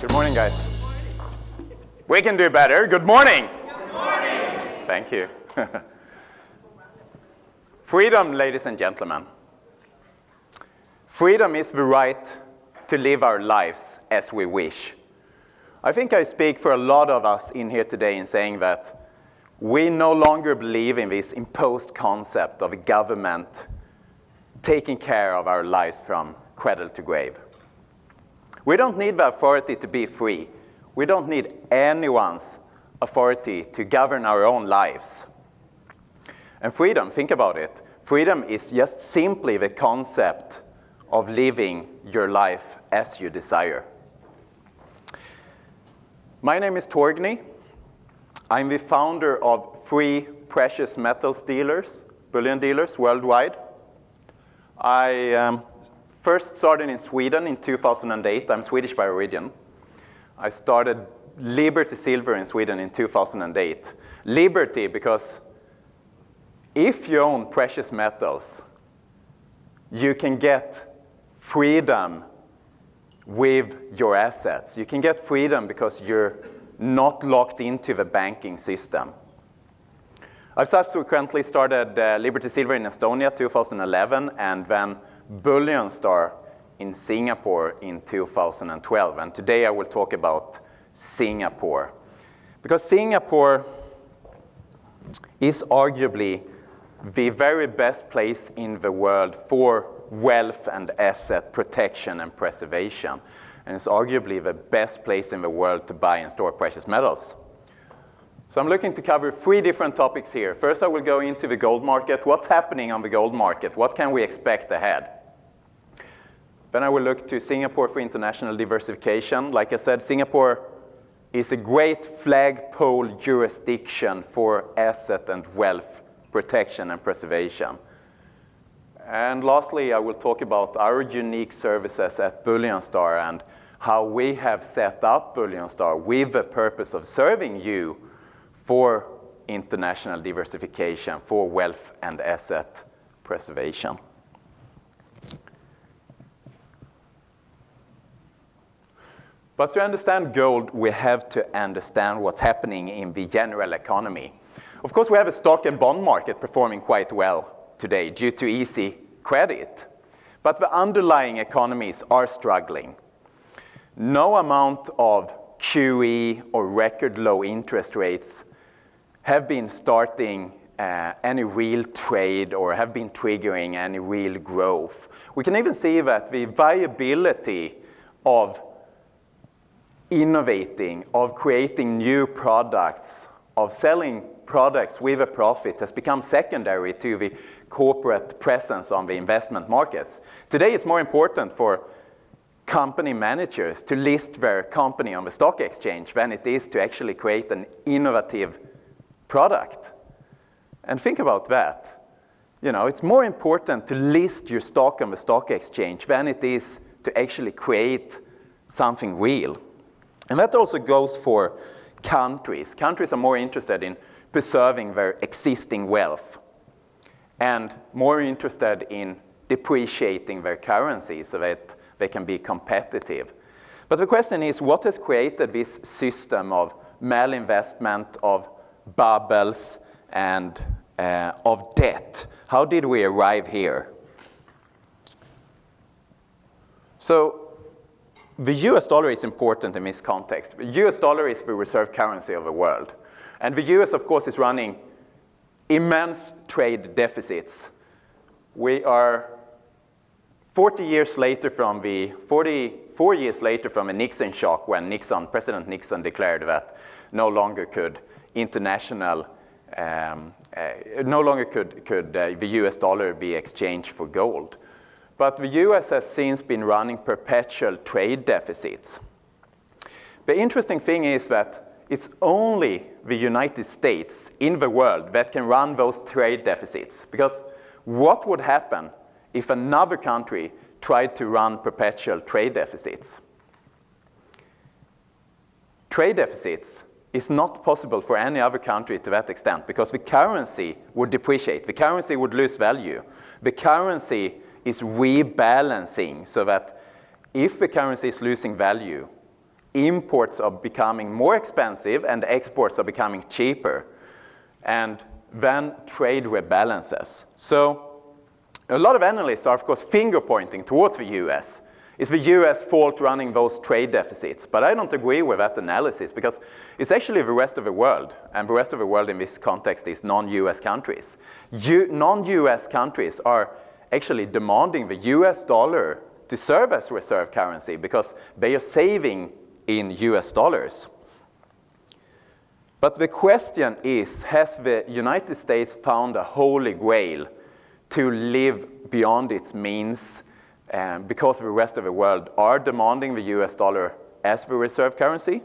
Good morning, guys. We can do better. Good morning. Good morning. Thank you. Freedom, ladies and gentlemen. Freedom is the right to live our lives as we wish. I think I speak for a lot of us in here today in saying that we no longer believe in this imposed concept of a government taking care of our lives from cradle to grave. We don't need the authority to be free. We don't need anyone's authority to govern our own lives. And freedom, think about it. Freedom is just simply the concept of living your life as you desire. My name is Torgny. I'm the founder of 3 precious metals dealers, bullion dealers worldwide. I first started in Sweden in 2008. I'm Swedish by origin. I started Liberty Silver in Sweden in 2008. Liberty because if you own precious metals, you can get freedom with your assets. You can get freedom because you're not locked into the banking system. I've subsequently started Liberty Silver in Estonia 2011 and then BullionStar in Singapore in 2012. And today I will talk about Singapore. Because Singapore is arguably the very best place in the world for wealth and asset protection and preservation. And it's arguably the best place in the world to buy and store precious metals. So I'm looking to cover 3 different topics here. First, I will go into the gold market. What's happening on the gold market? What can we expect ahead? Then I will look to Singapore for international diversification. Like I said, Singapore is a great flagpole jurisdiction for asset and wealth protection and preservation. And lastly, I will talk about our unique services at BullionStar and how we have set up BullionStar with the purpose of serving you for international diversification, for wealth and asset preservation. But to understand gold, we have to understand what's happening in the general economy. Of course, we have a stock and bond market performing quite well today due to easy credit. But the underlying economies are struggling. No amount of QE or record low interest rates have been starting any real trade or have been triggering any real growth. We can even see that the viability of innovating, of creating new products, of selling products with a profit has become secondary to the corporate presence on the investment markets. Today it's more important for company managers to list their company on the stock exchange than it is to actually create an innovative product. And think about that. You know, it's more important to list your stock on the stock exchange than it is to actually create something real. And that also goes for countries. Countries are more interested in preserving their existing wealth and more interested in depreciating their currency so that they can be competitive. But the question is, what has created this system of malinvestment, of bubbles, and of debt? How did we arrive here? So the US dollar is important in this context. The US dollar is the reserve currency of the world. And the US, of course, is running immense trade deficits. We are 44 years later from the Nixon shock when President Nixon declared that no longer could the US dollar be exchanged for gold. But the US has since been running perpetual trade deficits. The interesting thing is that it's only the United States in the world that can run those trade deficits. Because what would happen if another country tried to run perpetual trade deficits? Trade deficits is not possible for any other country to that extent because the currency would depreciate. The currency would lose value. The currency is rebalancing so that if the currency is losing value, imports are becoming more expensive and exports are becoming cheaper. And then trade rebalances. So a lot of analysts are, of course, finger pointing towards the US. It's the US fault running those trade deficits. But I don't agree with that analysis because it's actually the rest of the world. And the rest of the world in this context is non-US countries. Non-US countries are actually demanding the US dollar to serve as reserve currency because they are saving in US dollars. But the question is, has the United States found a holy grail to live beyond its means because the rest of the world are demanding the US dollar as the reserve currency?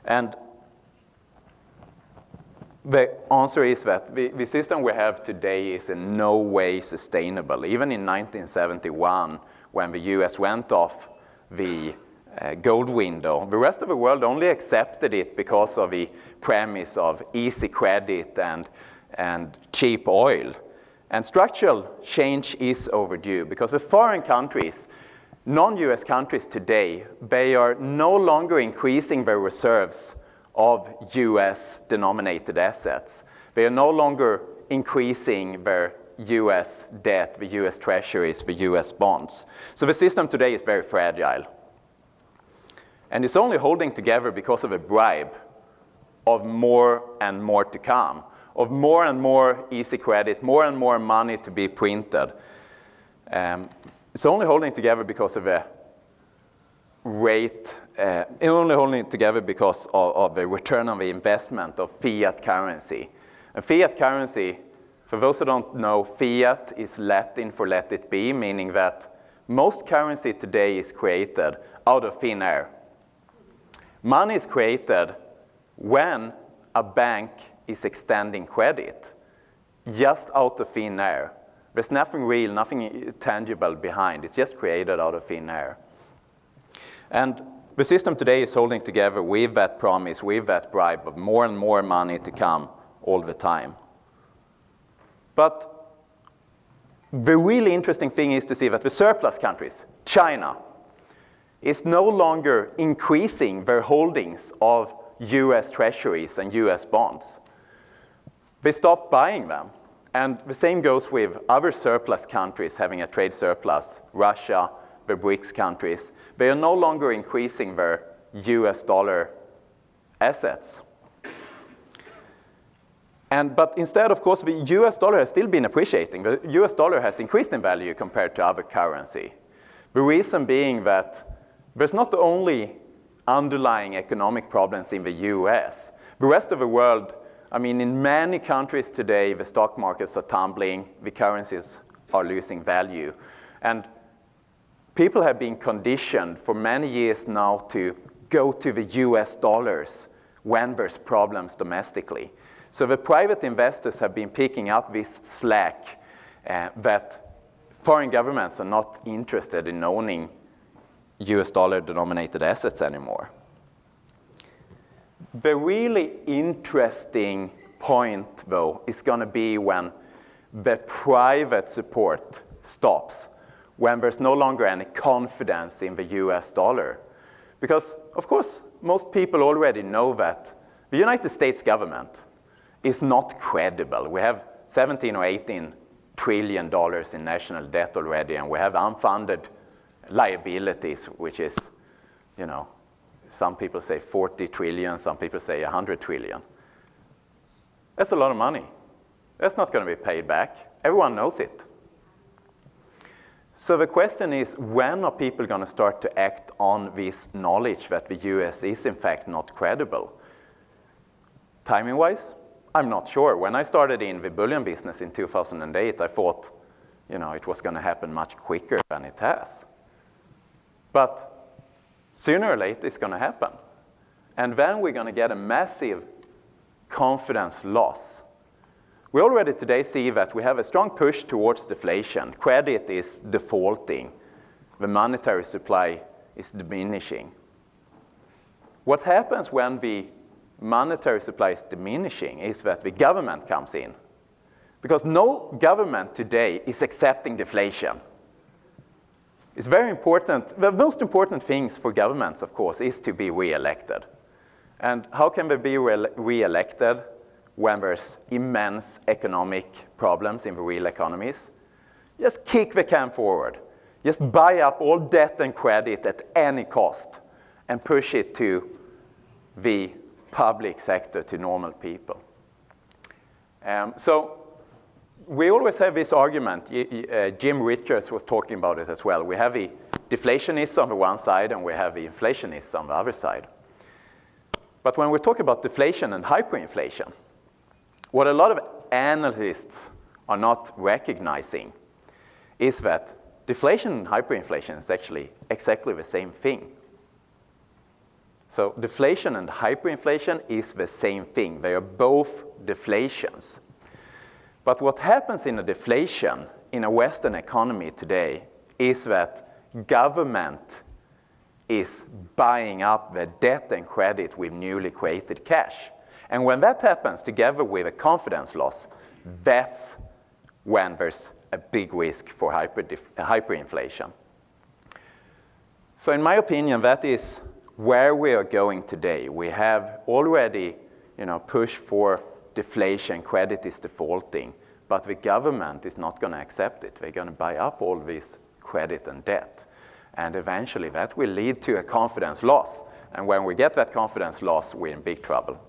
And the answer is that the system we have today is in no way sustainable. Even in 1971, when the US went off the gold window, the rest of the world only accepted it because of the premise of easy credit and cheap oil. And structural change is overdue because the foreign countries, non-US countries today, they are no longer increasing their reserves of US denominated assets. They are no longer increasing their US debt, the US treasuries, the US bonds. So the system today is very fragile. And it's only holding together because of a bribe of more and more to come, of more and more easy credit, more and more money to be printed. It's only holding together because of a rate, only holding together because of the return on the investment of fiat currency. And fiat currency, for those who don't know, fiat is Latin for let it be, meaning that most currency today is created out of thin air. Money is created when a bank is extending credit, just out of thin air. There's nothing real, nothing tangible behind. It's just created out of thin air. And the system today is holding together with that promise, with that bribe of more and more money to come all the time. But the really interesting thing is to see that the surplus countries, China, is no longer increasing their holdings of US treasuries and US bonds. They stopped buying them. And the same goes with other surplus countries having a trade surplus, Russia, the BRICS countries. They are no longer increasing their US dollar assets. But instead, of course, the US dollar has still been appreciating. The US dollar has increased in value compared to other currency. The reason being that there's not only underlying economic problems in the US. The rest of the world, I mean, in many countries today, the stock markets are tumbling, the currencies are losing value. And people have been conditioned for many years now to go to the US dollars when there's problems domestically. So the private investors have been picking up this slack that foreign governments are not interested in owning US dollar denominated assets anymore. The really interesting point, though, is going to be when the private support stops, when there's no longer any confidence in the US dollar. Because, of course, most people already know that the United States government is not credible. We have 17 or 18 trillion dollars in national debt already, and we have unfunded liabilities, which is, some people say 40 trillion, some people say 100 trillion. That's a lot of money. That's not going to be paid back. Everyone knows it. So the question is, when are people going to start to act on this knowledge that the US is in fact not credible? Timing-wise, I'm not sure. When I started in the bullion business in 2008, I thought, it was going to happen much quicker than it has. But sooner or later, it's going to happen. And then we're going to get a massive confidence loss. We already today see that we have a strong push towards deflation. Credit is defaulting. The monetary supply is diminishing. What happens when the monetary supply is diminishing is that the government comes in. Because no government today is accepting deflation. It's very important. The most important things for governments, of course, is to be re-elected. And how can they be re-elected when there's immense economic problems in the real economies? Just kick the can forward. Just buy up all debt and credit at any cost and push it to the public sector, to normal people. So we always have this argument. Jim Richards was talking about it as well. We have the deflationists on the one side and we have the inflationists on the other side. But when we talk about deflation and hyperinflation, what a lot of analysts are not recognizing is that deflation and hyperinflation is actually exactly the same thing. So deflation and hyperinflation is the same thing. They are both deflations. But what happens in a deflation in a Western economy today is that government is buying up the debt and credit with newly created cash. And when that happens together with a confidence loss, that's when there's a big risk for hyperinflation. So in my opinion, that is where we are going today. We have already pushed for deflation, credit is defaulting, but the government is not going to accept it. They're going to buy up all this credit and debt. And eventually that will lead to a confidence loss. And when we get that confidence loss, we're in big trouble.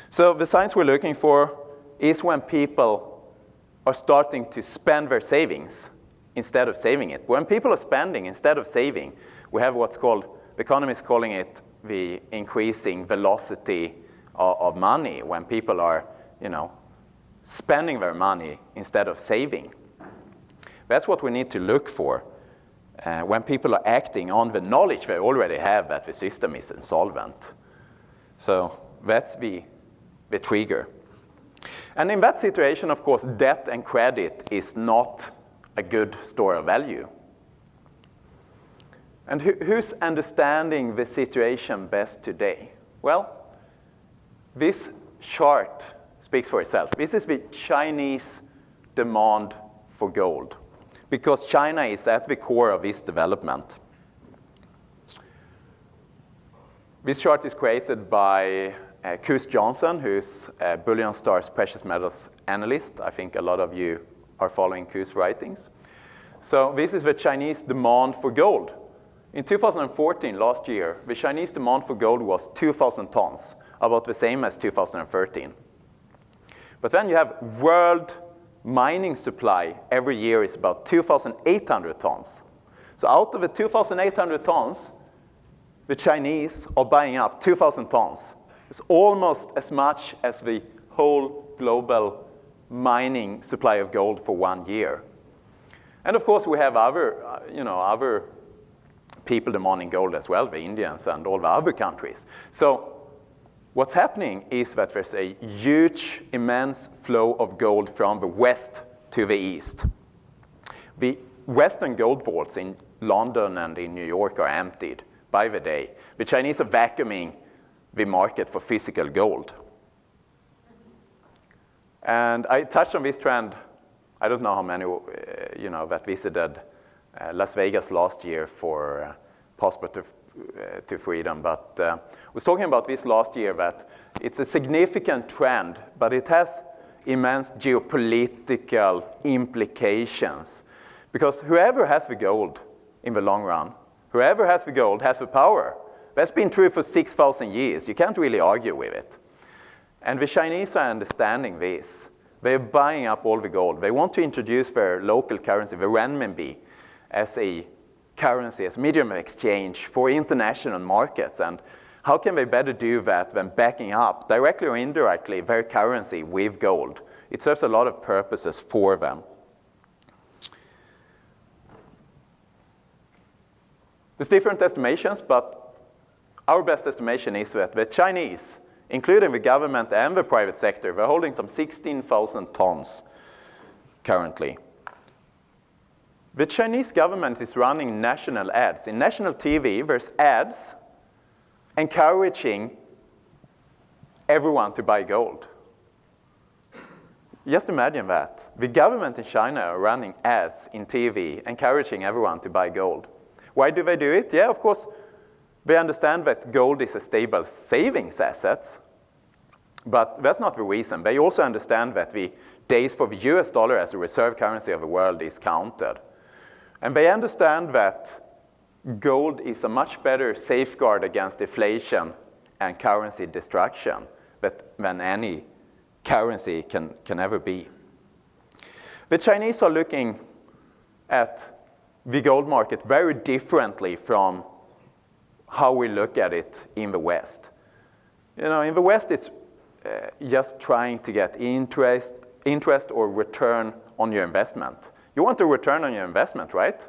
So the signs we're looking for is when people are starting to spend their savings instead of saving it. When people are spending instead of saving, we have what's called, the economists calling it the increasing velocity of money, when people are, spending their money instead of saving. That's what we need to look for when people are acting on the knowledge they already have that the system is insolvent. So that's the trigger. And in that situation, of course, debt and credit is not a good store of value. And who's understanding the situation best today? Well, this chart speaks for itself. This is the Chinese demand for gold, because China is at the core of this development. This chart is created by Kus Johnson, who's BullionStar's precious metals analyst. I think a lot of you are following Kus' writings. So this is the Chinese demand for gold. In 2014, last year, the Chinese demand for gold was 2,000 tons, about the same as 2013. But then you have world mining supply every year is about 2,800 tons. So out of the 2,800 tons, the Chinese are buying up 2,000 tons. It's almost as much as the whole global mining supply of gold for 1 year. And of course, we have other people demanding gold as well, the Indians and all the other countries. So what's happening is that there's a huge, immense flow of gold from the west to the east. The Western gold vaults in London and in New York are emptied by the day. The Chinese are vacuuming the market for physical gold. And I touched on this trend. I don't know how many that visited Las Vegas last year for Passport to Freedom, but I was talking about this last year, that it's a significant trend, but it has immense geopolitical implications. Because whoever has the gold in the long run, whoever has the gold has the power. That's been true for 6,000 years. You can't really argue with it. And the Chinese are understanding this. They're buying up all the gold. They want to introduce their local currency, the renminbi, as a currency, as medium of exchange for international markets. And how can they better do that than backing up, directly or indirectly, their currency with gold? It serves a lot of purposes for them. There's different estimations, but our best estimation is that the Chinese, including the government and the private sector, they're holding some 16,000 tons currently. The Chinese government is running national ads. In national TV, there's ads encouraging everyone to buy gold. Just imagine that. The government in China are running ads in TV encouraging everyone to buy gold. Why do they do it? Yeah, of course, they understand that gold is a stable savings asset, but that's not the reason. They also understand that the days for the US dollar as a reserve currency of the world is counted. And they understand that gold is a much better safeguard against deflation and currency destruction than any currency can ever be. The Chinese are looking at the gold market very differently from how we look at it in the West. You know, in the West, it's just trying to get interest or return on your investment. You want a return on your investment, right?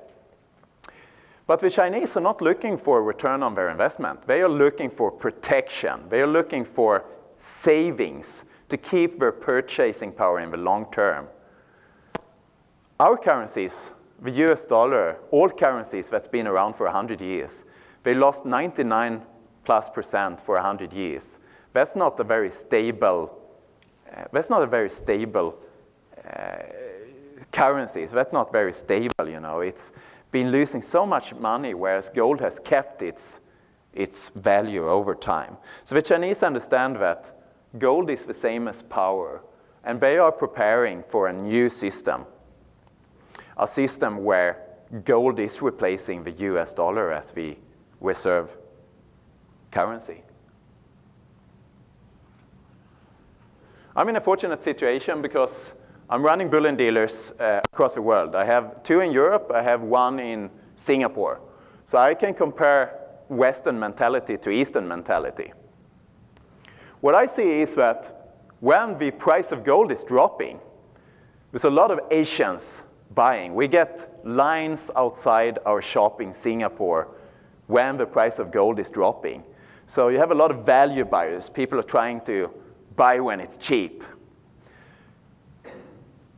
But the Chinese are not looking for a return on their investment. They are looking for protection. They are looking for savings to keep their purchasing power in the long term. Our currencies, the US dollar, all currencies that's been around for 100 years, they lost 99+% for 100 years. That's not a very stable, currencies. That's not very stable, you know. It's been losing so much money, whereas gold has kept its value over time. So the Chinese understand that gold is the same as power, and they are preparing for a new system, a system where gold is replacing the US dollar as the reserve currency. I'm in a fortunate situation because I'm running bullion dealers across the world. I have 2 in Europe, I have 1 in Singapore. So I can compare Western mentality to Eastern mentality. What I see is that when the price of gold is dropping, there's a lot of Asians buying. We get lines outside our shop in Singapore when the price of gold is dropping. So you have a lot of value buyers. People are trying to buy when it's cheap.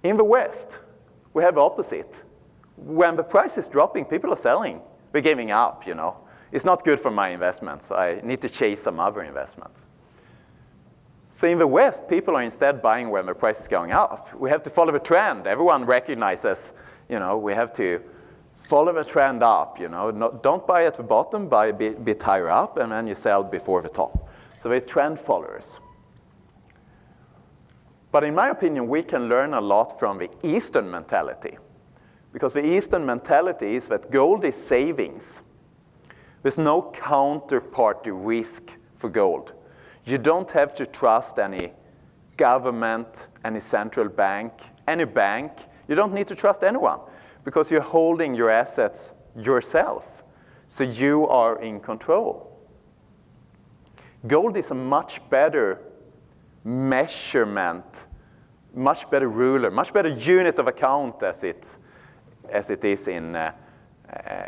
In the West, we have the opposite. When the price is dropping, people are selling. They're giving up, you know. It's not good for my investments. I need to chase some other investments. So in the West, people are instead buying when the price is going up. We have to follow the trend. Everyone recognizes, you know, we have to follow the trend up, you know. Don't buy at the bottom, buy a bit higher up, and then you sell before the top. So they're trend followers. But in my opinion, we can learn a lot from the Eastern mentality, because the Eastern mentality is that gold is savings. There's no counterparty risk for gold. You don't have to trust any government, any central bank, any bank. You don't need to trust anyone because you're holding your assets yourself. So you are in control. Gold is a much better measurement, much better ruler, much better unit of account as it is in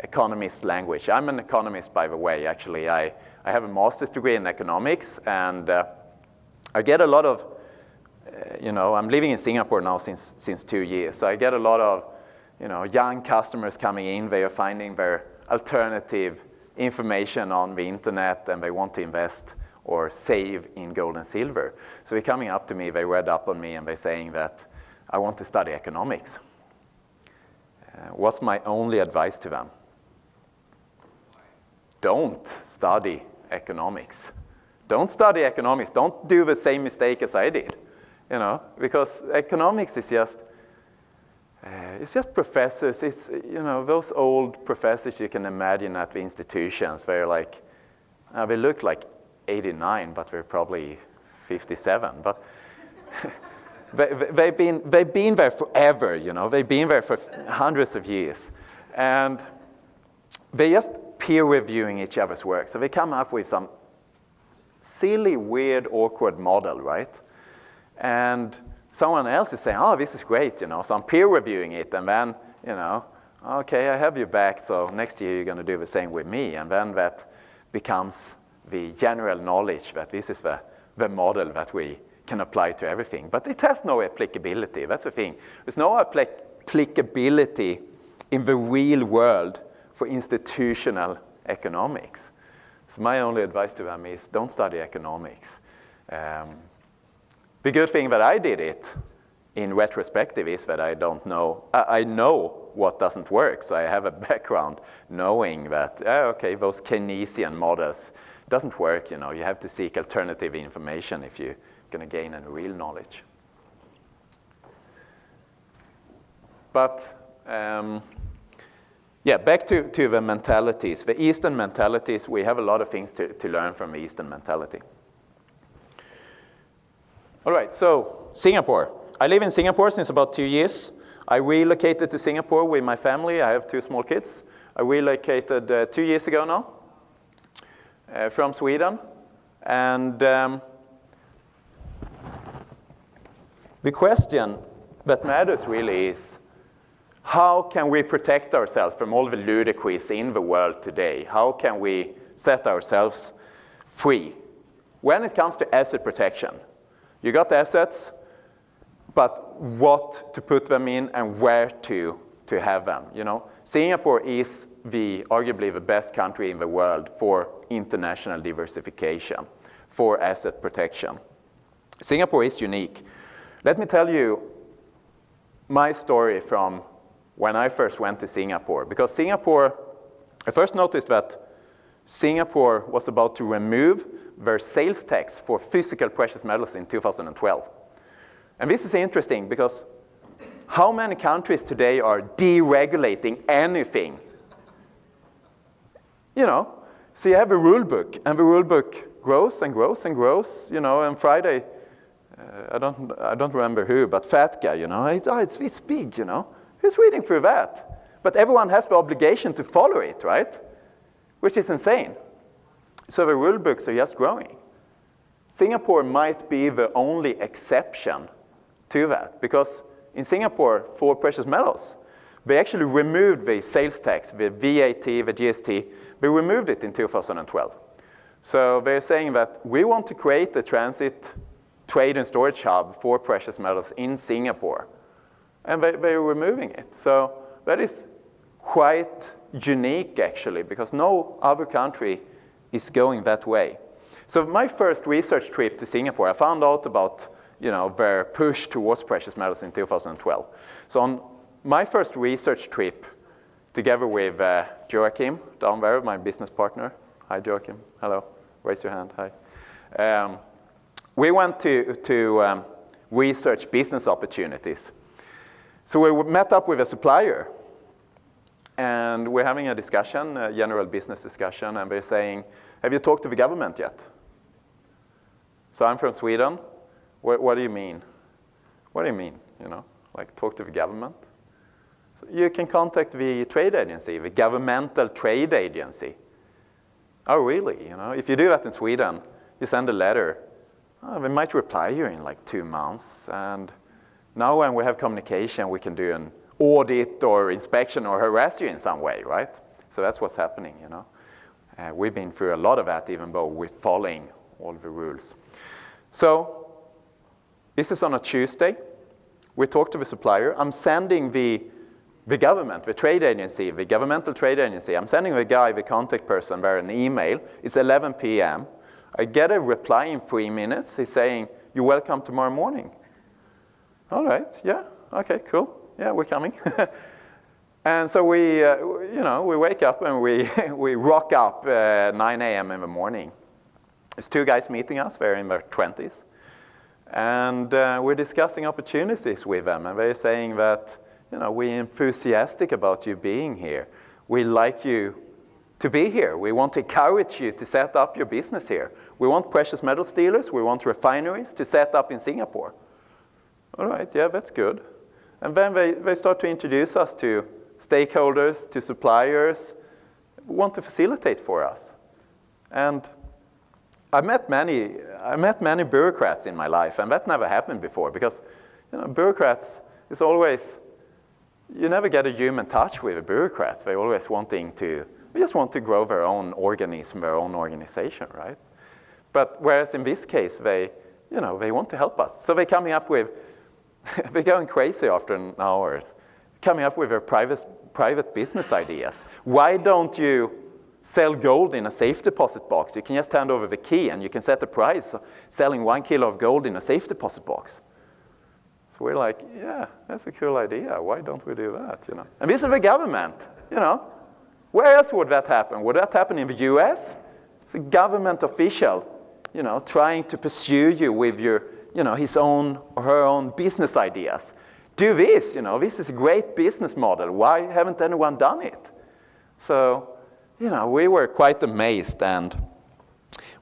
economist language. I'm an economist, by the way. Actually, I have a master's degree in economics, and I get a lot of, you know, I'm living in Singapore now since 2 years, so I get a lot of, you know, young customers coming in. They are finding their alternative information on the internet, and they want to invest or save in gold and silver. So they're coming up to me, they read up on me, and they're saying that I want to study economics. What's my only advice to them? Don't study economics. Don't study economics. Don't do the same mistake as I did, you know, because economics is just, it's just professors. It's, you know, those old professors you can imagine at the institutions. They're like, they look like 89, but they're probably 57. But they've been there forever, you know. They've been there for hundreds of years. And they just peer reviewing each other's work. So they come up with some silly, weird, awkward model, right? And someone else is saying, oh, this is great, you know. So I'm peer reviewing it, and then, you know, okay, I have you back, so next year you're going to do the same with me. And then that becomes the general knowledge that this is the model that we can apply to everything. But it has no applicability. That's the thing. There's no applicability in the real world for institutional economics. So my only advice to them is don't study economics. The good thing that I did it in retrospective is that I don't know. I know what doesn't work, so I have a background knowing that, okay, those Keynesian models doesn't work, you know. You have to seek alternative information if you're going to gain any real knowledge. But yeah, back to the mentalities. The Eastern mentalities, we have a lot of things to learn from the Eastern mentality. All right, so Singapore. I live in Singapore since about 2 years. I relocated to Singapore with my family. I have 2 small kids. I relocated 2 years ago now from Sweden. And the question that matters really is, how can we protect ourselves from all the ludicrous in the world today? How can we set ourselves free? When it comes to asset protection, you got assets, but what to put them in and where to have them, you know? Singapore is arguably the best country in the world for international diversification, for asset protection. Singapore is unique. Let me tell you my story from when I first went to Singapore, because Singapore, I first noticed that Singapore was about to remove their sales tax for physical precious metals in 2012. And this is interesting because how many countries today are deregulating anything? You know, so you have a rule book, and the rule book grows and grows and grows, you know, and Friday, I don't remember who, but fat guy, you know, it's big, you know. Who's reading through that? But everyone has the obligation to follow it, right? Which is insane. So the rule books are just growing. Singapore might be the only exception to that, because in Singapore, for precious metals, they actually removed the sales tax, the VAT, the GST, they removed it in 2012. So they're saying that we want to create a transit trade and storage hub for precious metals in Singapore. And they're removing it. So that is quite unique, actually, because no other country is going that way. So my first research trip to Singapore, I found out about, you know, their push towards precious metals in 2012. So on my first research trip, together with Joachim down there, my business partner. Hi, Joachim. Hello. Raise your hand. Hi. We went to research business opportunities. So we met up with a supplier, and we're having a discussion, a general business discussion, and they're saying, have you talked to the government yet? So I'm from Sweden. What do you mean? What do you mean, you know, like talk to the government? So you can contact the trade agency, the governmental trade agency. Oh, really? You know, if you do that in Sweden, you send a letter. Oh, they might reply you in like 2 months, and now when we have communication, we can do an audit or inspection or harass you in some way, right? So that's what's happening, you know. We've been through a lot of that, even though we're following all the rules. So this is on a Tuesday. We talk to the supplier. I'm sending the government, the trade agency, the governmental trade agency, I'm sending the guy, the contact person there, an email. It's 11 p.m. I get a reply in 3 minutes. He's saying, you're welcome tomorrow morning. All right, yeah, okay, cool. Yeah, we're coming. And so we, you know, we wake up and we rock up 9 a.m. in the morning. There's 2 guys meeting us. They're in their 20s. And we're discussing opportunities with them. And they're saying that, you know, we're enthusiastic about you being here. We like you to be here. We want to encourage you to set up your business here. We want precious metals dealers. We want refineries to set up in Singapore. All right, yeah, that's good. And then they start to introduce us to stakeholders, to suppliers who want to facilitate for us. And I met many bureaucrats in my life, and that's never happened before, because, you know, bureaucrats is always, you never get a human touch with the bureaucrats. They're always they just want to grow their own organism, their own organization, right? But whereas in this case, they want to help us. So they're coming up with, they're going crazy after an hour, coming up with their private business ideas. Why don't you sell gold in a safe deposit box? You can just hand over the key and you can set a price selling 1 kilo of gold in a safe deposit box. So we're like, yeah, that's a cool idea. Why don't we do that, you know? And this is the government, you know. Where else would that happen? Would that happen in the US? It's a government official, you know, trying to pursue you with your, you know, his own or her own business ideas. Do this, you know, this is a great business model. Why haven't anyone done it? So, you know, we were quite amazed, and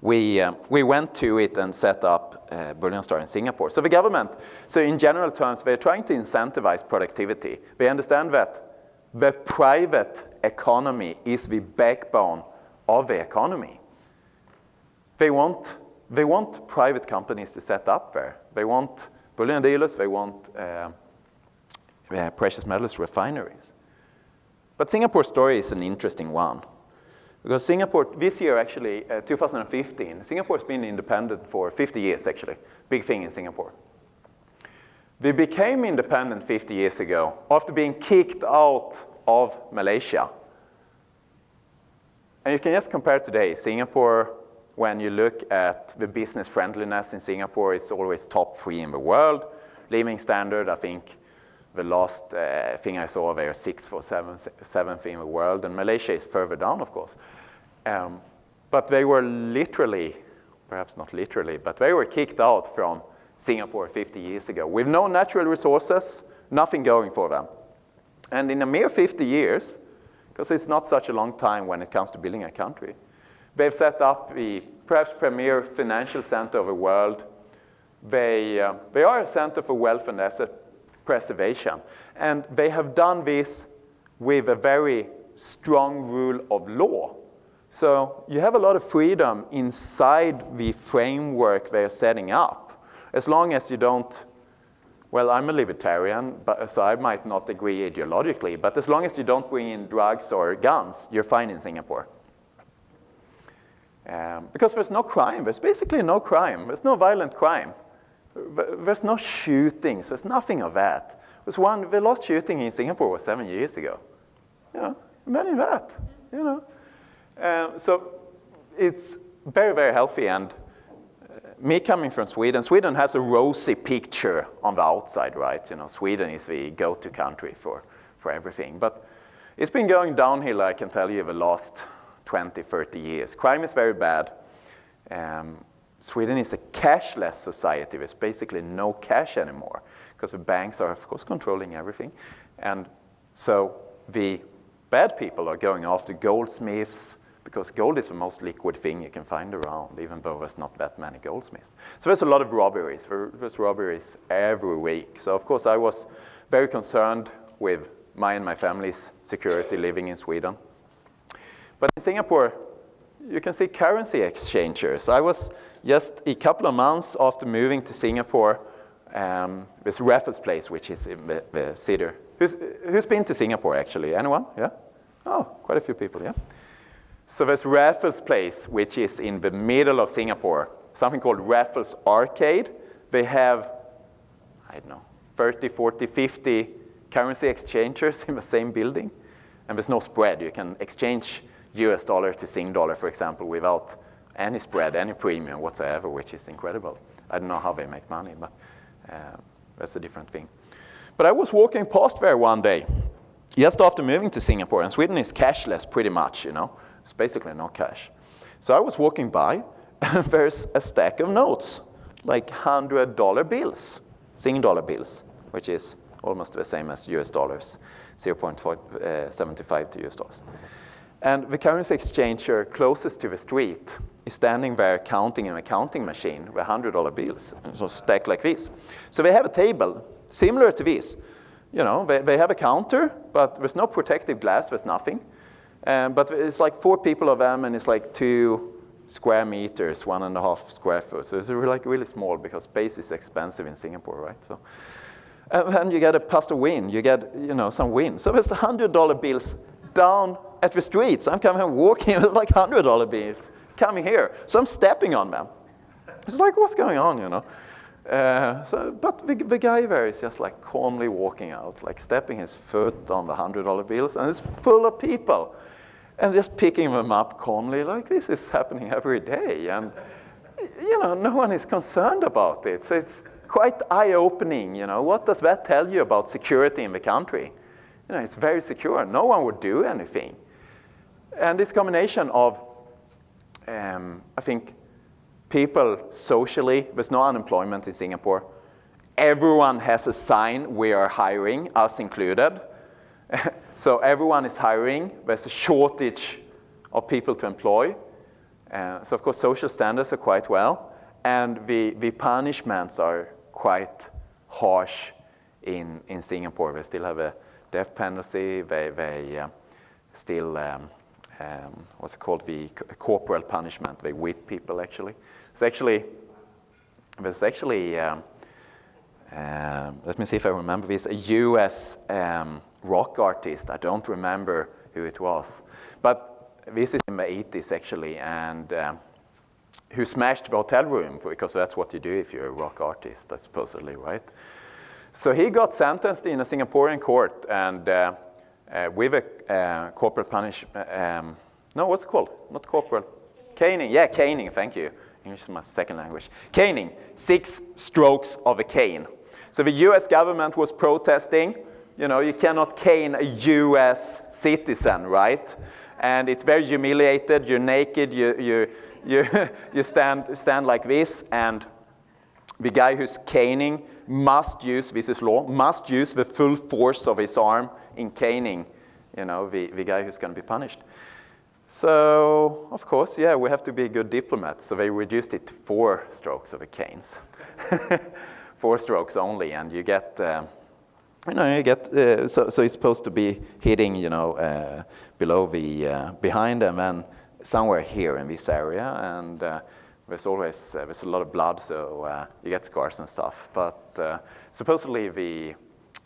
we went to it and set up BullionStar in Singapore. So the government, so in general terms, they're trying to incentivize productivity. They understand that the private economy is the backbone of the economy. They want private companies to set up there. They want bullion dealers, they want precious metals refineries. But Singapore's story is an interesting one. Because Singapore, this year actually, 2015, Singapore's been independent for 50 years actually. Big thing in Singapore. We became independent 50 years ago after being kicked out of Malaysia. And you can just compare today. Singapore, when you look at the business friendliness in Singapore, it's always top 3 in the world. Living standard, I think the last thing I saw there, 6th or 7th in the world. And Malaysia is further down, of course. But they were literally, perhaps not literally, but they were kicked out from Singapore 50 years ago with no natural resources, nothing going for them. And in a mere 50 years, because it's not such a long time when it comes to building a country, they've set up the perhaps premier financial center of the world. They are a center for wealth and asset preservation. And they have done this with a very strong rule of law. So you have a lot of freedom inside the framework they're setting up, as long as you don't, well, I'm a libertarian, so I might not agree ideologically, but as long as you don't bring in drugs or guns, you're fine in Singapore. Because there's no crime. There's basically no crime. There's no violent crime. There's no shootings. There's nothing of that. The last shooting in Singapore was 7 years ago. You know, imagine that, you know. So it's very, very healthy. And me coming from Sweden, Sweden has a rosy picture on the outside, right? You know, Sweden is the go-to country for everything. But it's been going downhill, I can tell you, the last 20, 30 years. Crime is very bad. Sweden is a cashless society. There's basically no cash anymore because the banks are, of course, controlling everything. And so the bad people are going after goldsmiths because gold is the most liquid thing you can find around, even though there's not that many goldsmiths. So there's a lot of robberies. There's robberies every week. So, of course, I was very concerned with my and my family's security living in Sweden. But in Singapore, you can see currency exchangers. I was just a couple of months after moving to Singapore, this Raffles Place, which is in the city. Who's been to Singapore, actually? Anyone? Yeah? Oh, quite a few people, yeah? So there's Raffles Place, which is in the middle of Singapore, something called Raffles Arcade. They have, I don't know, 30, 40, 50 currency exchangers in the same building. And there's no spread. You can exchange US dollar to Sing dollar, for example, without any spread, any premium whatsoever, which is incredible. I don't know how they make money, but that's a different thing. But I was walking past there one day, just after moving to Singapore, and Sweden is cashless pretty much, you know. It's basically no cash. So I was walking by, and there's a stack of notes, like $100 bills, Sing dollar bills, which is almost the same as US dollars, 0.75 to US dollars. And the currency exchanger closest to the street is standing there counting in a counting machine with $100 bills, so stacked like this. So they have a table similar to this. You know, they have a counter, but there's no protective glass, there's nothing. But it's like 4 people of them, and it's like 2 square meters, 1.5 square foot. So it's like really small because space is expensive in Singapore, right? So, and then you get a pasta win, you get, you know, some win. So there's the $100 bills down at the streets. I'm coming walking, it's like $100 bills coming here. So I'm stepping on them. It's like, what's going on, you know? But the guy there is just like calmly walking out, like stepping his foot on the $100 bills, and it's full of people. And just picking them up calmly, like this is happening every day. And, you know, no one is concerned about it. So quite eye-opening, you know. What does that tell you about security in the country? You know, it's very secure. No one would do anything. And this combination of, I think, people socially, there's no unemployment in Singapore. Everyone has a sign, we are hiring, us included. So everyone is hiring. There's a shortage of people to employ. So of course, social standards are quite well. And the punishments are quite harsh in Singapore. They still have a death penalty. They still, what's it called, the corporal punishment. They whip people, actually. There's actually, let me see if I remember this, a US rock artist. I don't remember who it was. But this is in the 80s, actually, and who smashed the hotel room, because that's what you do if you're a rock artist, supposedly, right? So he got sentenced in a Singaporean court, and with a corporal punishment, no, what's it called? Not corporal. Caning, yeah, caning, thank you. English is my second language. Caning, 6 strokes of a cane. So the US government was protesting. You know, you cannot cane a US citizen, right? And it's very humiliated. You're naked. You stand like this, and the guy who's caning must use, this is law, must use the full force of his arm in caning, you know, the guy who's going to be punished. So, of course, yeah, we have to be good diplomats. So they reduced it to 4 strokes of a canes. 4 strokes only, and you get, so it's supposed to be hitting, you know, below the, behind them, and somewhere here in this area, and there's always, there's a lot of blood, so you get scars and stuff. But supposedly the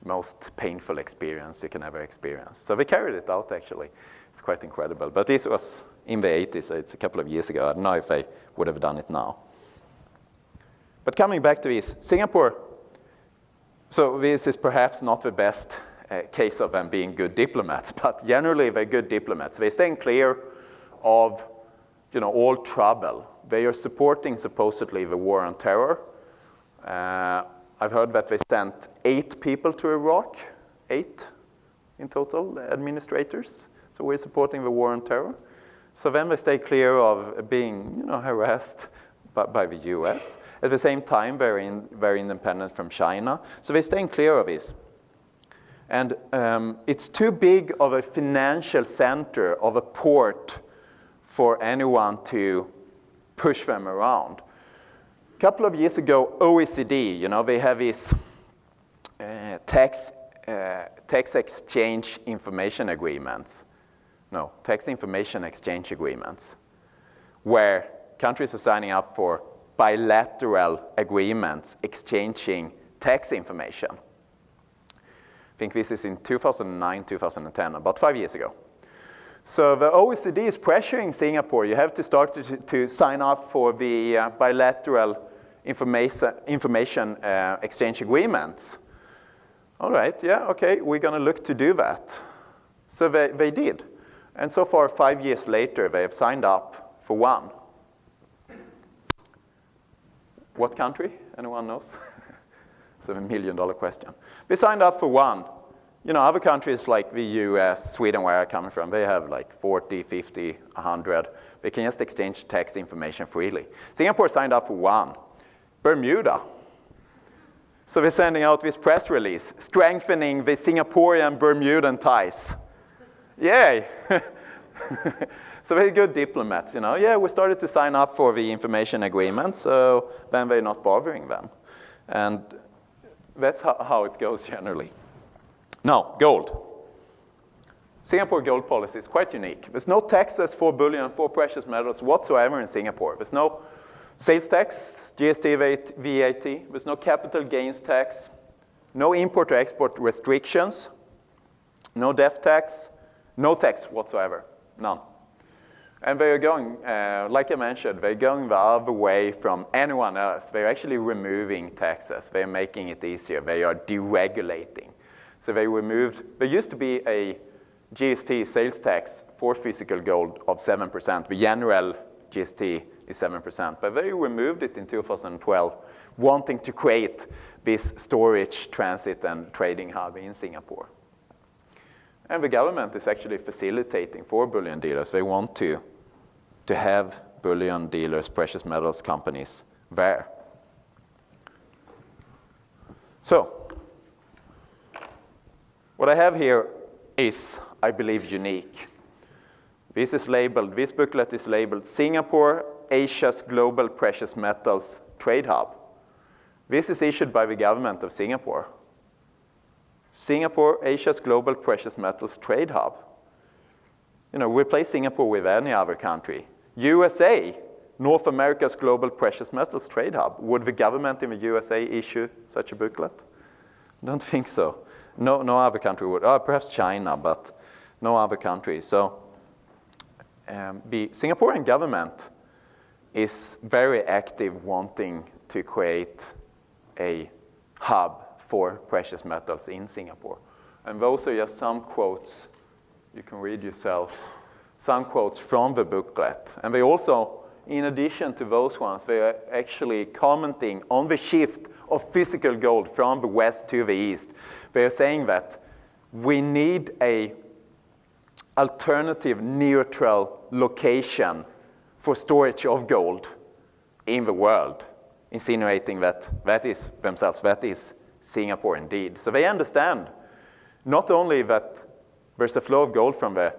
most painful experience you can ever experience. So they carried it out, actually. It's quite incredible. But this was in the 80s, so it's a couple of years ago. I don't know if they would have done it now. But coming back to this, Singapore, so this is perhaps not the best case of them being good diplomats, but generally they're good diplomats. They're staying clear of, you know, all trouble. They are supporting, supposedly, the war on terror. I've heard that they sent 8 people to Iraq, 8 in total, administrators. So we're supporting the war on terror. So then they stay clear of being, you know, harassed by the US. At the same time, very independent from China. So they're staying clear of this. And it's too big of a financial center, of a port, for anyone to push them around. A couple of years ago, OECD, you know, they have these tax exchange information agreements. No, tax information exchange agreements, where countries are signing up for bilateral agreements exchanging tax information. I think this is in 2009, 2010, about 5 years ago. So the OECD is pressuring Singapore. You have to start to sign up for the bilateral information exchange agreements. All right, yeah, okay, we're going to look to do that. So they did. And so far, 5 years later, they have signed up for one. What country? Anyone knows? It's a $1 million question. They signed up for one. You know, other countries like the US, Sweden, where I'm coming from, they have like 40, 50, 100. They can just exchange tax information freely. Singapore signed up for one. Bermuda. So we're sending out this press release, strengthening the Singaporean-Bermudan ties. Yay! So very good diplomats, you know. Yeah, we started to sign up for the information agreement, so then they're not bothering them. And that's how it goes generally. Now, gold. Singapore gold policy is quite unique. There's no taxes for bullion, for precious metals whatsoever in Singapore. There's no sales tax, GST, VAT. There's no capital gains tax, no import or export restrictions, no death tax, no tax whatsoever, none. And they are going, like I mentioned, they're going the other way from anyone else. They're actually removing taxes. They're making it easier. They are deregulating. So they removed, there used to be a GST sales tax for physical gold of 7%, the general GST is 7%. But they removed it in 2012, wanting to create this storage, transit, and trading hub in Singapore. And the government is actually facilitating for bullion dealers. They want to have bullion dealers, precious metals companies there. So, what I have here is, I believe, unique. This booklet is labeled Singapore, Asia's Global Precious Metals Trade Hub. This is issued by the government of Singapore. Singapore, Asia's Global Precious Metals Trade Hub. You know, replace Singapore with any other country. USA, North America's Global Precious Metals Trade Hub. Would the government in the USA issue such a booklet? I don't think so. No other country would. Perhaps China, but no other country. So the Singaporean government is very active wanting to create a hub for precious metals in Singapore. And those are just some quotes. You can read yourselves. Some quotes from the booklet. And they also, in addition to those ones, they are actually commenting on the shift of physical gold from the west to the east. They are saying that we need a alternative neutral location for storage of gold in the world, insinuating that that is Singapore indeed. So they understand not only that there's a flow of gold from the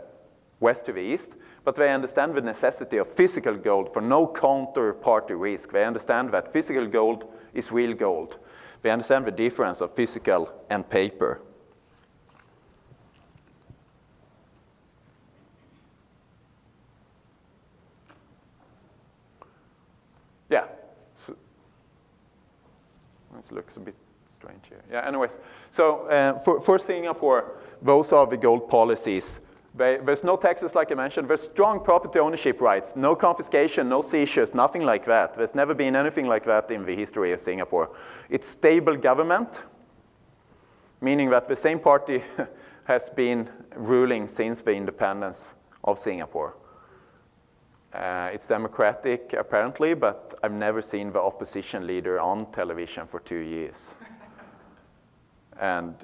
west to the east, but they understand the necessity of physical gold for no counterparty risk. They understand that physical gold is real gold. They understand the difference of physical and paper. Yeah. So, this looks a bit strange here. Yeah, anyways. So for Singapore, those are the gold policies. There's no taxes, like I mentioned. There's strong property ownership rights. No confiscation, no seizures, nothing like that. There's never been anything like that in the history of Singapore. It's stable government, meaning that the same party has been ruling since the independence of Singapore. It's democratic, apparently, but I've never seen the opposition leader on television for 2 years. And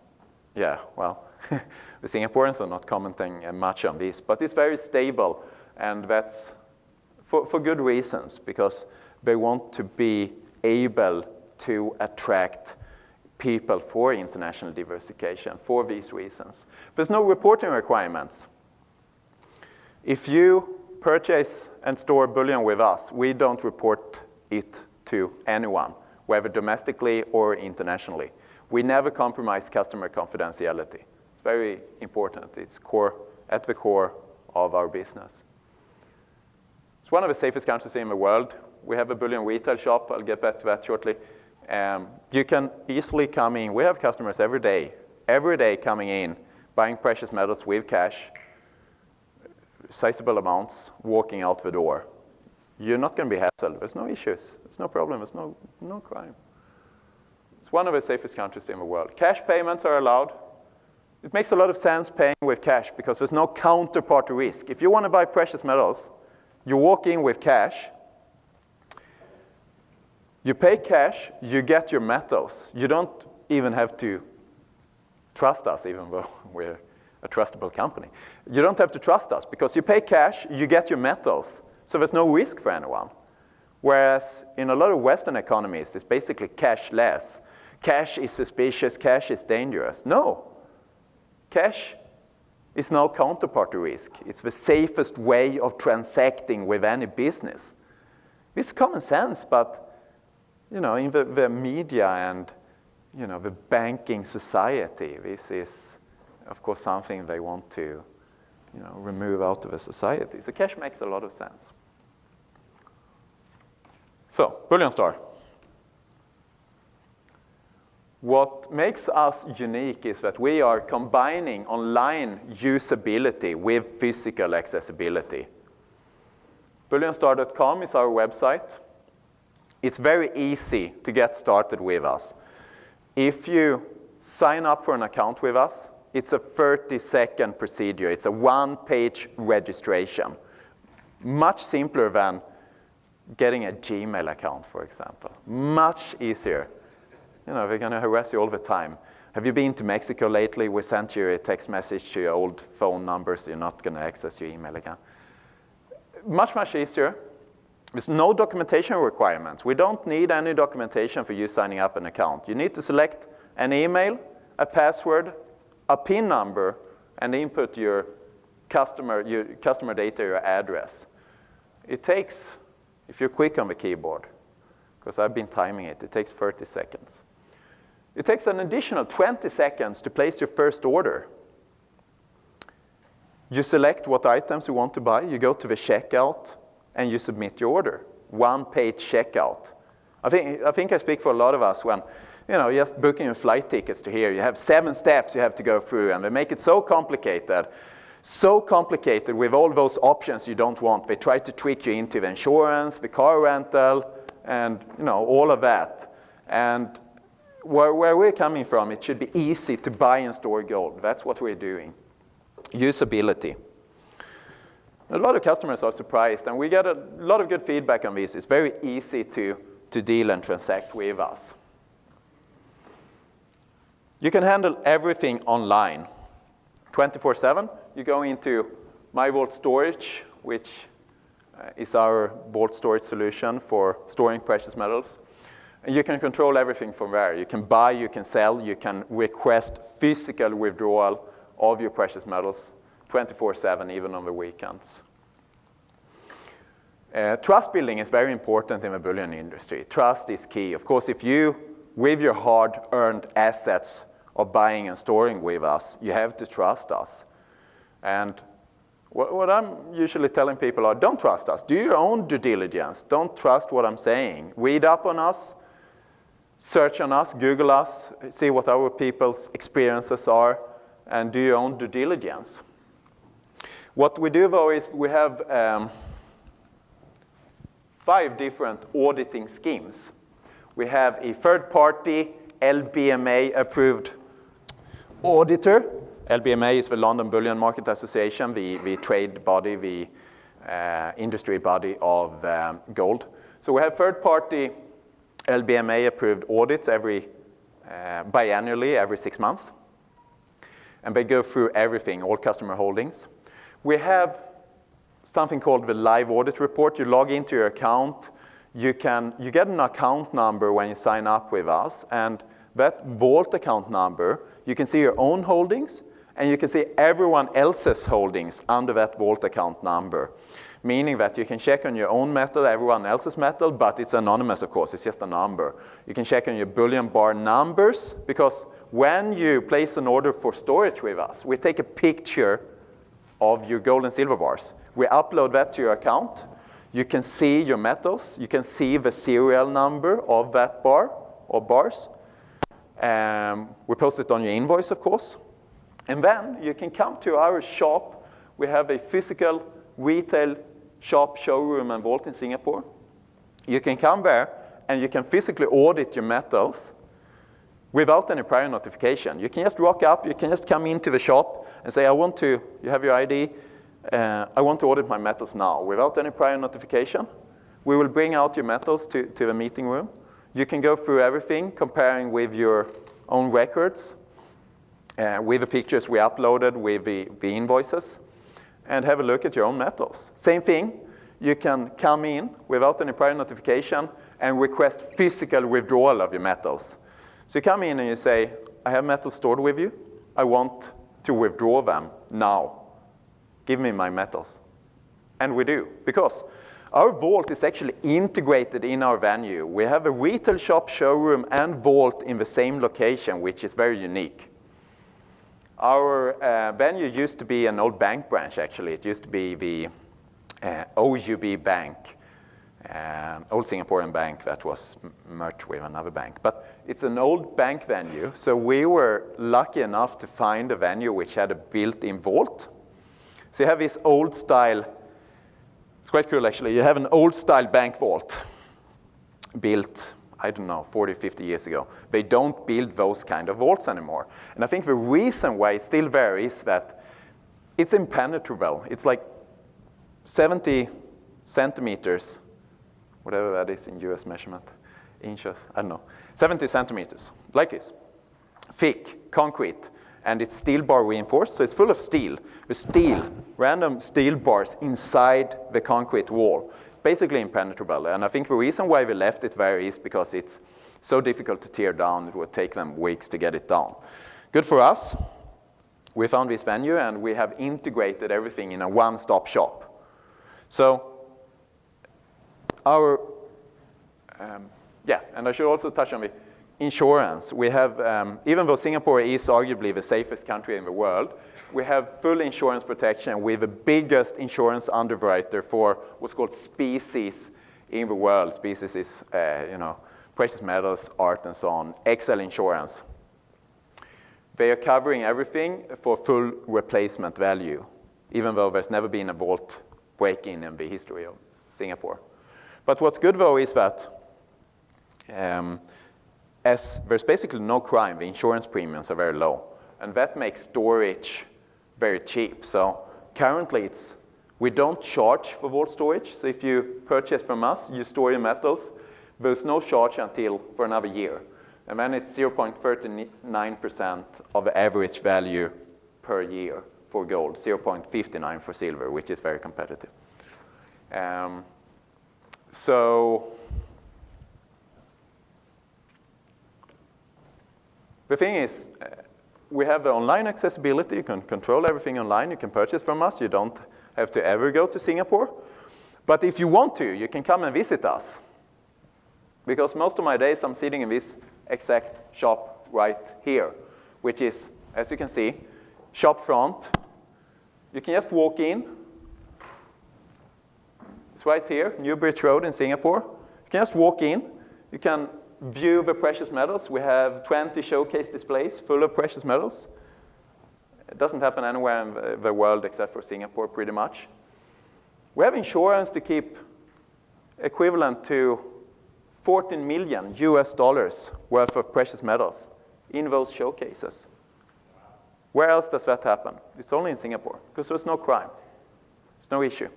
yeah, well, the Singaporeans are not commenting much on this, but it's very stable, and that's for good reasons, because they want to be able to attract people for international diversification for these reasons. There's no reporting requirements. If you purchase and store bullion with us, we don't report it to anyone, whether domestically or internationally. We never compromise customer confidentiality. It's very important. It's at the core of our business. It's one of the safest countries in the world. We have a bullion retail shop. I'll get back to that shortly. You can easily come in. We have customers every day coming in, buying precious metals with cash, sizable amounts, walking out the door. You're not going to be hassled. There's no issues. There's no problem. There's no crime. It's one of the safest countries in the world. Cash payments are allowed. It makes a lot of sense paying with cash because there's no counterparty risk. If you want to buy precious metals, you walk in with cash, you pay cash, you get your metals. You don't even have to trust us, even though we're a trustable company. You don't have to trust us because you pay cash, you get your metals. So there's no risk for anyone. Whereas in a lot of Western economies, it's basically cashless. Cash is suspicious, cash is dangerous. No. Cash is no counterparty risk. It's the safest way of transacting with any business. It's common sense, but in the media and the banking society, this is, of course, something they want to remove out of the society. So cash makes a lot of sense. So, BullionStar. What makes us unique is that we are combining online usability with physical accessibility. BullionStar.com is our website. It's very easy to get started with us. If you sign up for an account with us, it's a 30-second procedure. It's a one-page registration. Much simpler than getting a Gmail account, for example. Much easier. You know, we're going to harass you all the time. Have you been to Mexico lately? We sent you a text message to your old phone number, so you're not going to access your email again. Much, much easier. There's no documentation requirements. We don't need any documentation for you signing up an account. You need to select an email, a password, a PIN number, and input your customer data, your address. It takes, if you're quick on the keyboard, because I've been timing it, it takes 30 seconds. It takes an additional 20 seconds to place your first order. You select what items you want to buy, you go to the checkout, and you submit your order. One-page checkout. I think I speak for a lot of us when, you know, just booking your flight tickets to here, you have 7 steps you have to go through, and they make it so complicated with all those options you don't want. They try to trick you into the insurance, the car rental, and you know, all of that. And where we're coming from, it should be easy to buy and store gold. That's what we're doing. Usability. A lot of customers are surprised, and we get a lot of good feedback on this. It's very easy to deal and transact with us. You can handle everything online. 24/7, you go into My Vault Storage, which is our vault storage solution for storing precious metals. And you can control everything from there. You can buy, you can sell, you can request physical withdrawal of your precious metals 24/7, even on the weekends. Trust building is very important in the bullion industry. Trust is key. Of course, if you, with your hard-earned assets, are buying and storing with us, you have to trust us. And what I'm usually telling people are, don't trust us. Do your own due diligence. Don't trust what I'm saying. Read up on us, search on us, Google us, see what our people's experiences are, and do your own due diligence. What we do, though, is we have 5 different auditing schemes. We have a third-party LBMA-approved auditor. LBMA is the London Bullion Market Association, the trade body, the industry body of gold. So we have third-party LBMA-approved audits biannually, every 6 months. And they go through everything, all customer holdings. We have something called the live audit report. You log into your account. You get an account number when you sign up with us, and that vault account number, you can see your own holdings, and you can see everyone else's holdings under that vault account number, meaning that you can check on your own metal, everyone else's metal, but it's anonymous, of course, it's just a number. You can check on your bullion bar numbers, because when you place an order for storage with us, we take a picture of your gold and silver bars. We upload that to your account. You can see your metals. You can see the serial number of that bar or bars. We post it on your invoice, of course. And then you can come to our shop. We have a physical retail shop, showroom, and vault in Singapore. You can come there, and you can physically audit your metals without any prior notification. You can just rock up. You can just come into the shop and say, you have your ID, I want to audit my metals now, without any prior notification. We will bring out your metals to the meeting room. You can go through everything, comparing with your own records, with the pictures we uploaded, with the invoices, and have a look at your own metals. Same thing, you can come in without any prior notification and request physical withdrawal of your metals. So you come in and you say, I have metals stored with you. I want to withdraw them now. Give me my metals. And we do, because our vault is actually integrated in our venue. We have a retail shop, showroom, and vault in the same location, which is very unique. Our venue used to be an old bank branch, actually. It used to be the OUB Bank, old Singaporean bank that was merged with another bank. But it's an old bank venue, so we were lucky enough to find a venue which had a built-in vault. So you have this old style, it's quite cool actually, you have an old style bank vault built, I don't know, 40, 50 years ago. They don't build those kind of vaults anymore. And I think the reason why it's still there is that it's impenetrable. It's like 70 centimeters, whatever that is in US measurement, inches, I don't know, 70 centimeters, like this. Thick, concrete, and it's steel bar reinforced, so it's full of steel. With steel, random steel bars inside the concrete wall, basically impenetrable. And I think the reason why we left it there is because it's so difficult to tear down, it would take them weeks to get it down. Good for us. We found this venue and we have integrated everything in a one-stop shop. So our, and I should also touch on the insurance. We have, even though Singapore is arguably the safest country in the world, we have full insurance protection with the biggest insurance underwriter for what's called species in the world. Species is, precious metals, art, and so on. Excel Insurance. They are covering everything for full replacement value, even though there's never been a vault break-in in the history of Singapore. But what's good, though, is that as there's basically no crime, the insurance premiums are very low. And that makes storage very cheap. So currently, we don't charge for vault storage. So if you purchase from us, you store your metals, there's no charge until for another year. And then it's 0.39% of the average value per year for gold, 0.59 for silver, which is very competitive. So the thing is, we have the online accessibility. You can control everything online. You can purchase from us. You don't have to ever go to Singapore. But if you want to, you can come and visit us. Because most of my days, I'm sitting in this exact shop right here, which is, as you can see, shop front. You can just walk in. It's right here, New Bridge Road in Singapore. You can just walk in. You can view the precious metals. We have 20 showcase displays full of precious metals. It doesn't happen anywhere in the world except for Singapore, pretty much. We have insurance to keep equivalent to $14 million worth of precious metals in those showcases. Where else does that happen? It's only in Singapore, because there's no crime. There's no issue.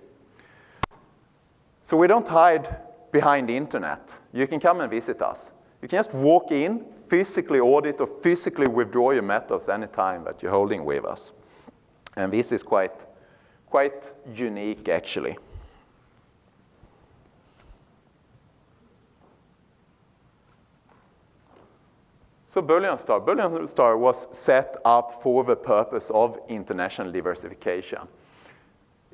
So we don't hide behind the internet. You can come and visit us. You can just walk in, physically audit or physically withdraw your metals anytime that you're holding with us. And this is quite unique, actually. So BullionStar. BullionStar was set up for the purpose of international diversification.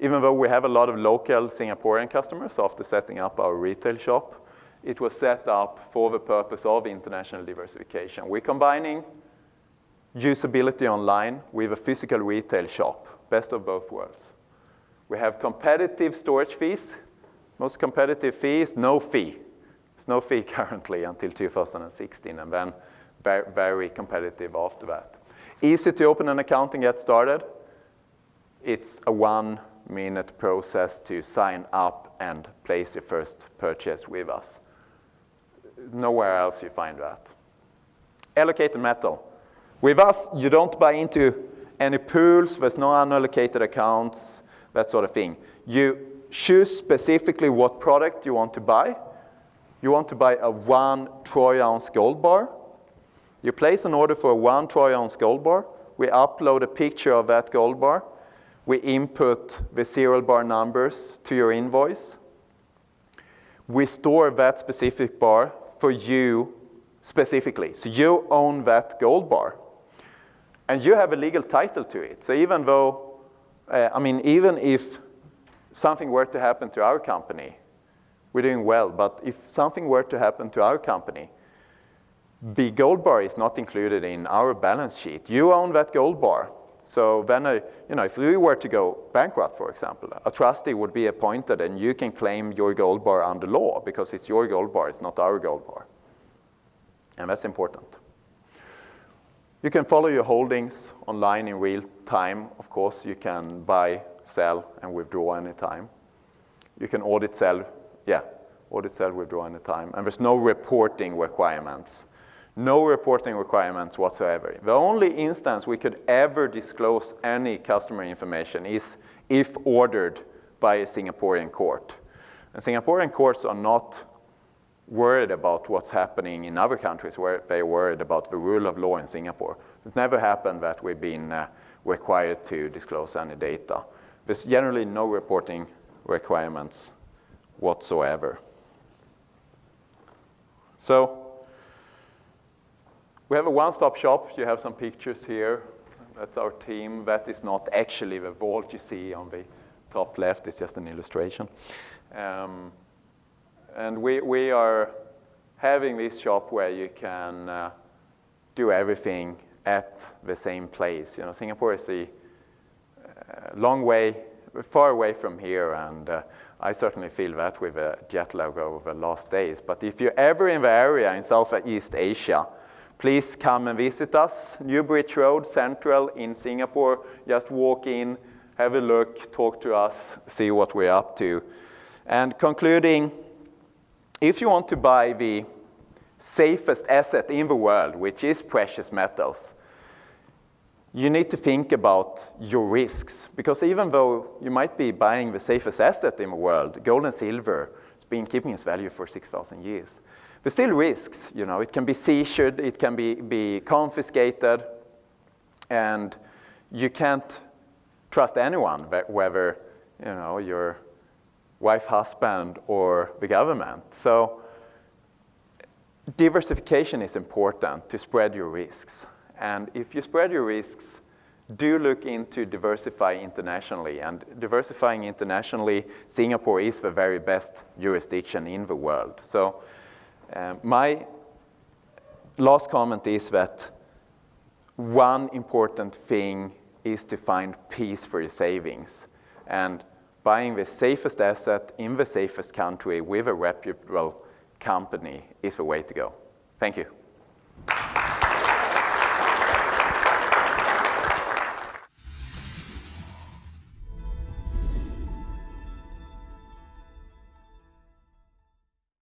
Even though we have a lot of local Singaporean customers after setting up our retail shop, it was set up for the purpose of international diversification. We're combining usability online with a physical retail shop, best of both worlds. We have competitive storage fees. Most competitive fee is no fee. There's no fee currently until 2016, and then very competitive after that. Easy to open an account and get started. It's a 1-minute process to sign up and place your first purchase with us. Nowhere else you find that. Allocated metal. With us, you don't buy into any pools. There's no unallocated accounts, that sort of thing. You choose specifically what product you want to buy. You want to buy a 1 troy ounce gold bar. You place an order for a 1 troy ounce gold bar. We upload a picture of that gold bar. We input the serial bar numbers to your invoice. We store that specific bar for you specifically. So you own that gold bar. And you have a legal title to it. So even though, even if something were to happen to our company, we're doing well, but if something were to happen to our company, the gold bar is not included in our balance sheet. You own that gold bar. So then, if we were to go bankrupt, for example, a trustee would be appointed and you can claim your gold bar under law because it's your gold bar, it's not our gold bar. And that's important. You can follow your holdings online in real time. Of course, you can buy, sell, and withdraw anytime. You can audit, sell, withdraw anytime. And there's no reporting requirements. No reporting requirements whatsoever. The only instance we could ever disclose any customer information is if ordered by a Singaporean court. And Singaporean courts are not worried about what's happening in other countries where they're worried about the rule of law in Singapore. It's never happened that we've been required to disclose any data. There's generally no reporting requirements whatsoever. So we have a one-stop shop. You have some pictures here. That's our team. That is not actually the vault you see on the top left. It's just an illustration. And we are having this shop where you can do everything at the same place. You know, Singapore is a long way, far away from here, and I certainly feel that with a jet lag over the last days. But if you're ever in the area in Southeast Asia, please come and visit us. New Bridge Road, Central in Singapore. Just walk in, have a look, talk to us, see what we're up to. And concluding, if you want to buy the safest asset in the world, which is precious metals, you need to think about your risks. Because even though you might be buying the safest asset in the world, gold and silver has been keeping its value for 6,000 years. There's still risks. You know, it can be seized, it can be confiscated, and you can't trust anyone, whether you know, your wife, husband, or the government. So diversification is important to spread your risks. And if you spread your risks, do look into diversifying internationally. And diversifying internationally, Singapore is the very best jurisdiction in the world. So my last comment is that one important thing is to find peace for your savings. And buying the safest asset in the safest country with a reputable company is the way to go. Thank you.